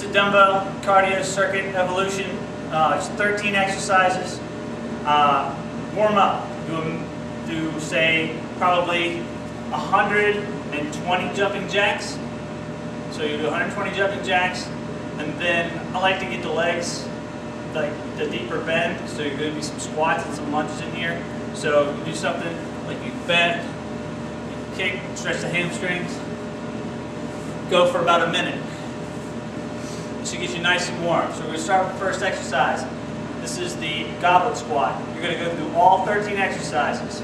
a dumbbell cardio circuit evolution. It's 13 exercises. Warm up. Do say probably 120 jumping jacks. So you do 120 jumping jacks, and then I like to get the legs like the deeper bend. So you're going to do some squats and some lunges in here. So you do something like you bend, you kick, stretch the hamstrings. Go for about a minute. This should get you nice and warm. So we're going to start with the first exercise. This is the goblet squat. You're going to go through all 13 exercises.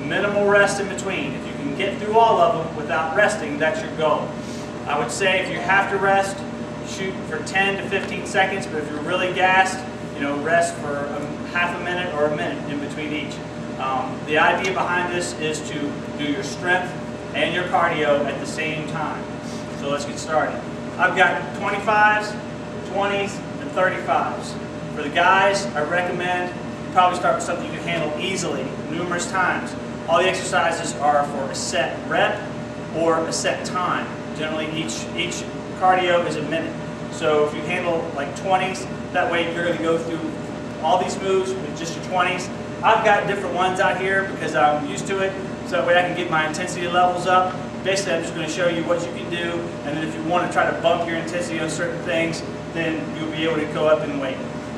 Minimal rest in between. If you can get through all of them without resting, that's your goal. I would say if you have to rest, shoot for 10 to 15 seconds, but if you're really gassed, rest for half a minute or a minute in between each. The idea behind this is to do your strength and your cardio at the same time. So let's get started. I've got 25s, 20s, and 35s. For the guys, I recommend you probably start with something you can handle easily, numerous times. All the exercises are for a set rep or a set time. Generally, each cardio is a minute. So if you handle like 20s, that way you're going to go through all these moves with just your 20s. I've got different ones out here because I'm used to it, so that way I can get my intensity levels up. Basically, I'm just going to show you what you can do, and then if you want to try to bump your intensity on certain things, then you'll be able to go up in weight.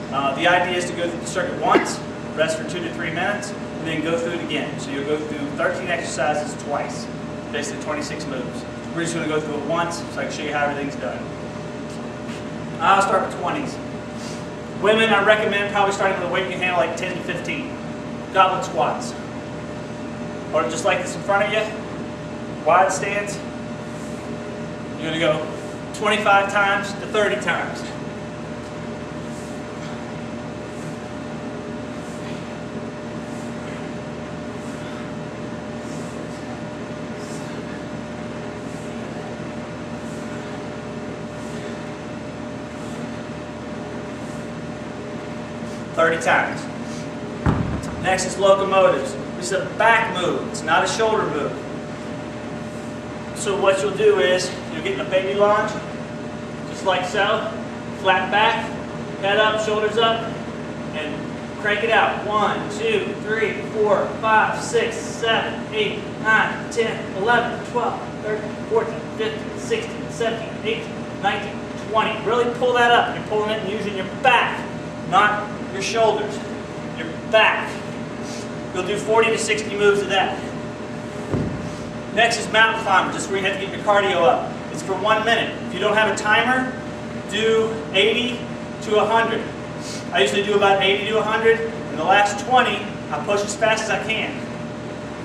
The idea is to go through the circuit once, rest for 2 to 3 minutes, and then go through it again. So you'll go through 13 exercises twice, basically 26 moves. We're just going to go through it once so I can show you how everything's done. I'll start with 20s. Women, I recommend probably starting with a weight you can handle like 10 to 15. Goblet squats. Or just like this in front of you, wide stance. You're going to go 25 times to 30 times. Times. Next is locomotives. This is a back move. It's not a shoulder move. So what you'll do is you'll get in a baby lunge, just like so. Flat back, head up, shoulders up, and crank it out. 1, 2, 3, 4, 5, 6, 7, 8, 9, 10, 11, 12, 13, 14, 15, 16, 17, 18, 19, 20. Really pull that up. You're pulling it and using your back, not your shoulders, your back. You'll do 40 to 60 moves of that. Next is mountain climber, just where you have to get your cardio up. It's for 1 minute. If you don't have a timer, do 80 to 100. I usually do about 80 to 100. In the last 20, I push as fast as I can.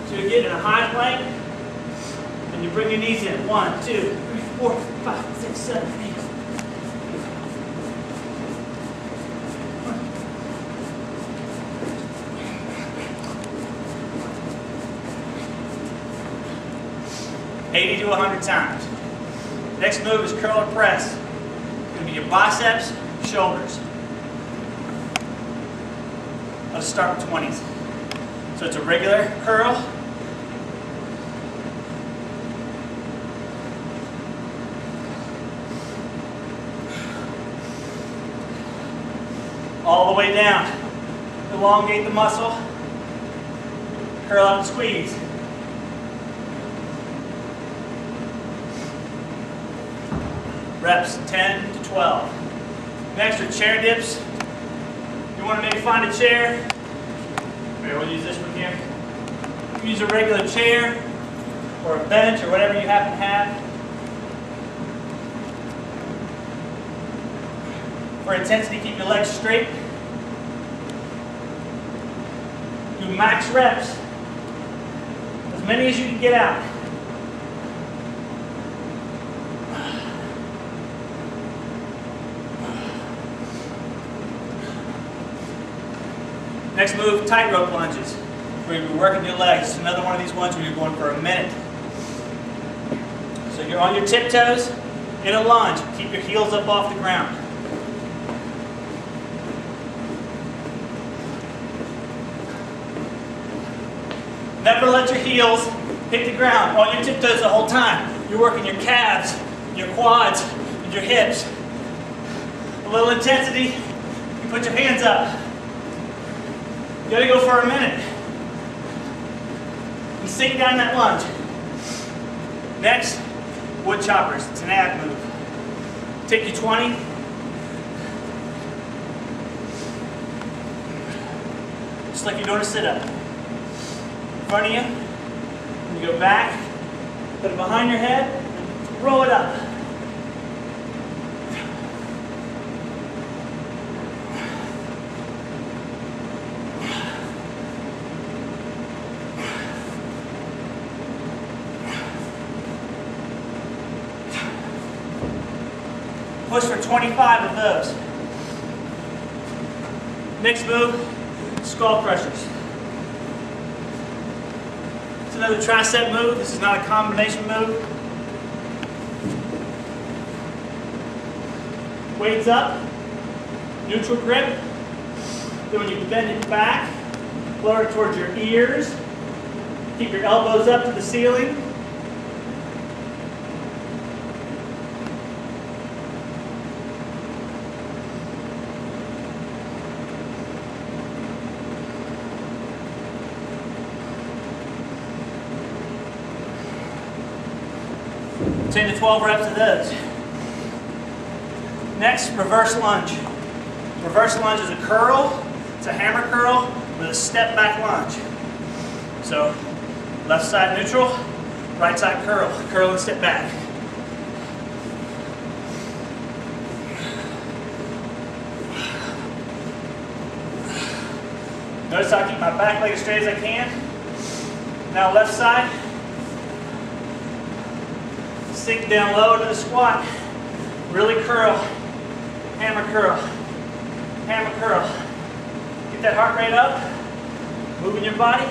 So you get in a high plank, and you bring your knees in. 1, 2, 3, 4, 5, 6, 7, 8. To 100 times. Next move is curl or press. It's going to be your biceps, shoulders. Let's start with 20s. So it's a regular curl. All the way down. Elongate the muscle. Curl up and squeeze. Reps 10 to 12. Next are chair dips. You want to maybe find a chair. Here, we'll use this one here. You can use a regular chair or a bench or whatever you happen to have. For intensity, keep your legs straight. Do max reps. As many as you can get out. Next move, tightrope lunges, where you're working your legs. It's another one of these ones where you're going for a minute. So you're on your tiptoes in a lunge. Keep your heels up off the ground. Never let your heels hit the ground on your tiptoes the whole time. You're working your calves, your quads, and your hips. A little intensity. You put your hands up. You gotta go for a minute. And sink down that lunge. Next, wood choppers. It's an ab move. Take you 20. Just like you're doing a sit-up. In front of you. And you go back, put it behind your head, and throw it up. Push for 25 of those. Next move, skull crushers. It's another tricep move. This is not a combination move. Weights up, neutral grip. Then when you bend it back, lower it towards your ears. Keep your elbows up to the ceiling. Ten to 12 reps of those. Next, reverse lunge. Reverse lunge is a curl. It's a hammer curl with a step back lunge. So, left side neutral, right side curl. Curl and step back. Notice how I keep my back leg as straight as I can. Now left side. Sink down low to the squat. Really curl. Hammer curl. Hammer curl. Get that heart rate up. Moving your body.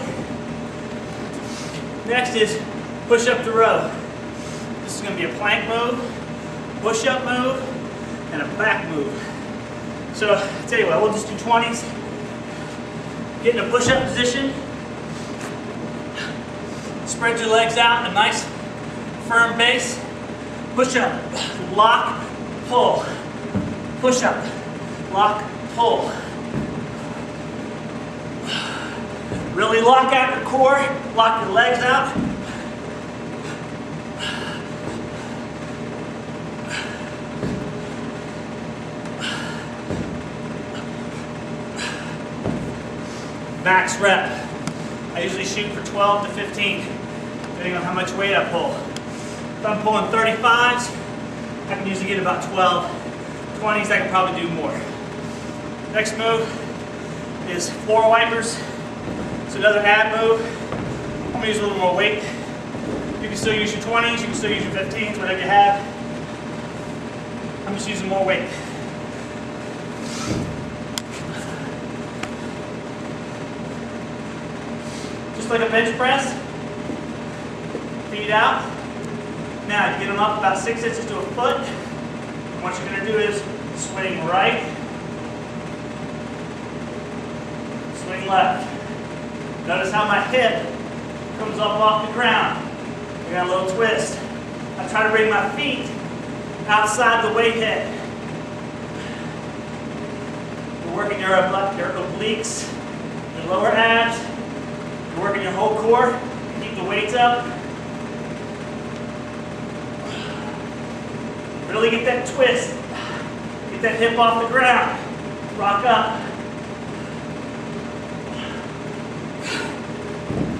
Next is push up to row. This is going to be a plank move, push up move, and a back move. So I'll tell you what, we'll just do 20s. Get in a push up position. Spread your legs out in a nice firm base. Push up, lock, pull. Push up, lock, pull. Really lock out your core, lock your legs out. Max rep. I usually shoot for 12 to 15, depending on how much weight I pull. If I'm pulling 35s, I can usually get about 12. 20s, I can probably do more. Next move is floor wipers. It's another ab move. I'm going to use a little more weight. You can still use your 20s, you can still use your 15s, whatever you have. I'm just using more weight. Just like a bench press. Feet out. Now, you get them up about 6 inches to a foot. And what you're going to do is swing right, swing left. Notice how my hip comes up off the ground. I got a little twist. I try to bring my feet outside the weight head. You're working your obliques, your lower abs. You're working your whole core. Keep the weights up. Really get that twist. Get that hip off the ground. Rock up.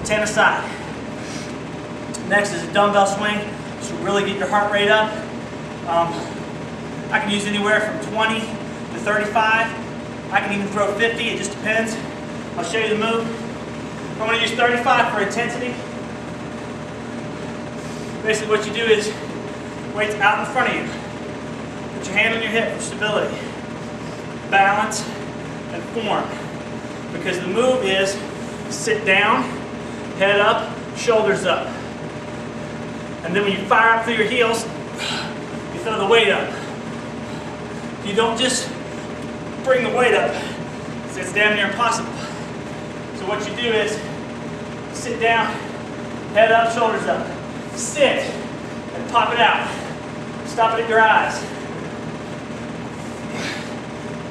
10 aside. Next is a dumbbell swing. This will really get your heart rate up. I can use anywhere from 20 to 35. I can even throw 50. It just depends. I'll show you the move. I'm going to use 35 for intensity. Basically what you do is weights out in front of you. Put your hand on your hip for stability. Balance and form. Because the move is sit down, head up, shoulders up. And then when you fire up through your heels, you throw the weight up. You don't just bring the weight up. It's damn near impossible. So what you do is sit down, head up, shoulders up. Sit and pop it out. Stop it at your eyes.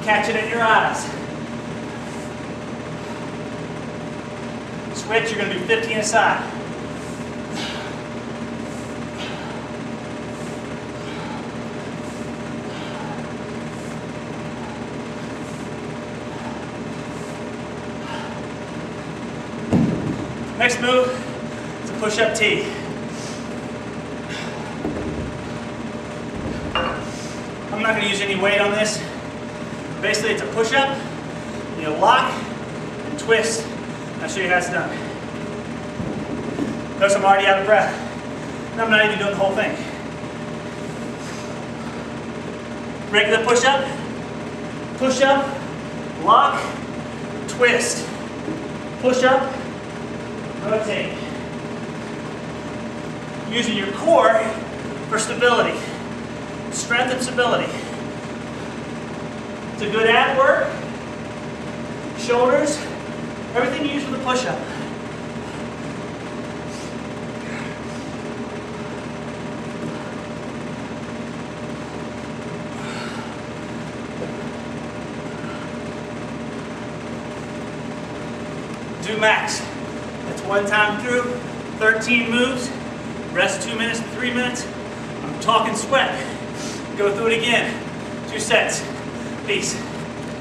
Catch it in your eyes. Switch, you're going to do 15 aside. Next move is a push-up T. I'm not going to use any weight on this. Basically, it's a push-up, you lock and twist. I'll show you how it's done. Notice I'm already out of breath. And I'm not even doing the whole thing. Regular push-up, lock, twist, push-up, rotate. Using your core for stability. Strength and stability. It's a good ab work. Shoulders. Everything you use for the push-up. Do max. That's one time through. 13 moves. Rest 2 minutes, 3 minutes. I'm talking sweat. Go through it again. 2 sets. Peace.